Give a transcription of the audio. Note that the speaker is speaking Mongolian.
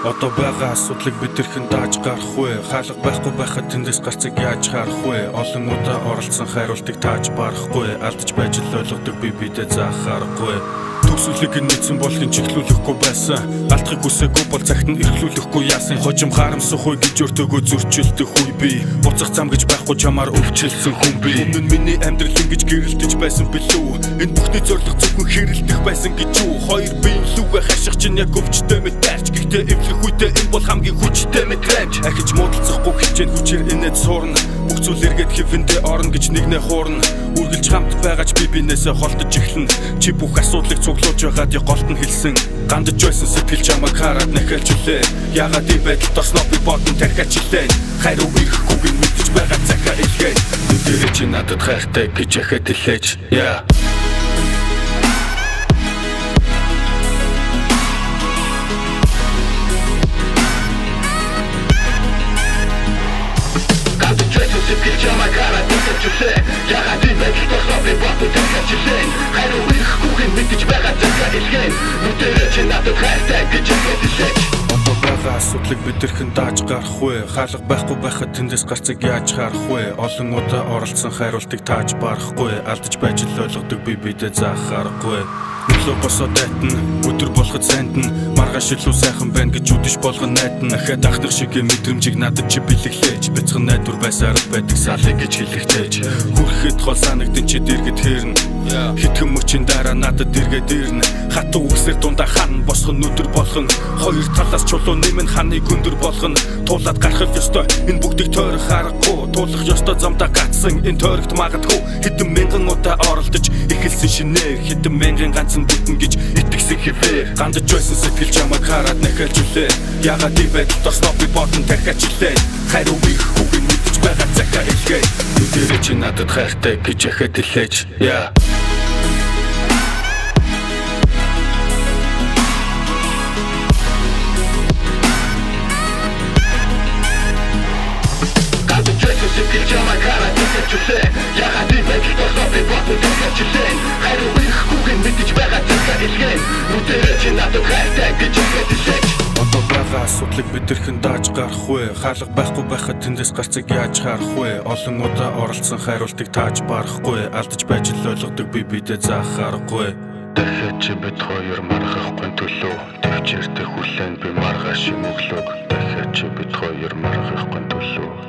Одоо байгаа асуудлыг бид тэрхэн дааж гарах вэ? Хаалга байхгүй байхад тэндээс гарцыг яаж харах вэ? Олон удаа оролцсон хайруултыг тааж барахгүй. Алдаж байж л ойлгодог би бидээ заах аргагүй. Төсөлийг нийцсэн болохын чиглүүлэхгүй байсан. Алдахыг хүсээгүй бол цагт нь эрхлүүлэхгүй яасан. Хожим харамсахгүй гэж өртөөгөө зөрчилдөх үе би. Буцах зам гэж байхгүй чамаар өвчлсөн хүн би. Өмнө нь миний амьдрал ингэж гэрэлтэж байсан билүү? Энэ бүхний зорилго зөвхөн хэрэлдэх байсан гэж юу? Хоёр биеийн лүгээ хаших чинь яг өвчтэй мэдэрч. Гэхдээ эвлэх үедээ энэ бол хамгийн хүчтэй мэдрэмж. Ахиж муудалцахгүй хичээн хүчээр инээд суурна. Бүх зүйл эргээд хэвэндээ орно гэж нэгнээ хуурна. Үргэлж хамт байгаач би бинээсээ холдож эхлэн. Чи бүх асуудлыг цуглуулж байгаад яг голт нь хэлсэн. Гандаж байсан сэтгэл чамайг хараад нахилж үлээ. Ягаад и байдалд орсноо би бодон тархиач илээ. Хайр үерхгүй би мэдэж байгаа цагаа илгээ. Нүдэрэ чи надад хайртай гэж яхад илээж. Ягаад и байдалд орсноо би бодон тархиач илээ. Хайр үерхгүй мэдэж байгаа цагаа илгээ. Нүдэрэ чи надад хайртай гэж яхад илээж. Одоо байгаа асуудлыг бид тэрхэн дааж гарах вэ? Хаалга байхгүй байхад тэндээс гарцыг яаж харах вэ? Олон удаа оролцсон хайруултыг тааж барахгүй. Алдаж байж л ойлгодог би бидээ заах аргагүй. Өглөө босоод айтна, өдөр болоход сайндна. Маргааш илүү сайхан байна гэж үдэш болгон найдна. Ахад ахнах шиг мэдрэмжийг надад чи бэлэглээж. Бяцхан найдвар байсаар байдаг салыг гэж хэлэхтээж. Хүрэхэд гол санагдэн чи дэргэд хэрнэ. Хитгэн мөчийн дараа надад дэргээд ирнэ. Хатуу үгсээр дундаа хан босгон өдөр болгон. Хоёр талаас чулуу нэмэн ханыг өндөр болгон. Туулаад гарах ёстой энэ бүгдийг тойрох аргагүй. Туулах ёстой замдаа гацсан энэ тойрогт магадгүй. Хэдэн мянган удаа оролдож эхэлсэн шинээр. Хэдэн мянган ганцхан бүтэн гэж итгэсэн хэвээр. Гандаж байсан сэтгэл чамайг хараад нахилж үлээ. Ягаад и байдалд орсноо би бодон тархиач илээ. Хайр үерхгүй би мэдэж байгаа цагаа илгээ. Нүдэрэ чи надад хайртай гэж яхад илээж. Сэтгэл чамайг хараад нахилж үлээ. Ягаад и байдалд орсноо би бодон тархиач илээ. Хайр үерхгүй мэдэж байгаа цагаа илгээ. Нүдэрэ чи надад хайртай гэж яхад илээж. Одоо байгаа асуудлыг бид тэрхэн дааж гарах вэ? Хаалга байхгүй байхад тэндээс гарцыг яаж харах вэ? Олон удаа оролцсон хайруултыг тааж барахгүй. Алдаж байж л ойлгодог би бидээ заах аргагүй. Дахиад чи бид хоёр маргахгүй төлөө. Төвчээртэй хүлээн би маргааш өглөөг. Дахиад чи бид хоёр маргахгүй төлөө.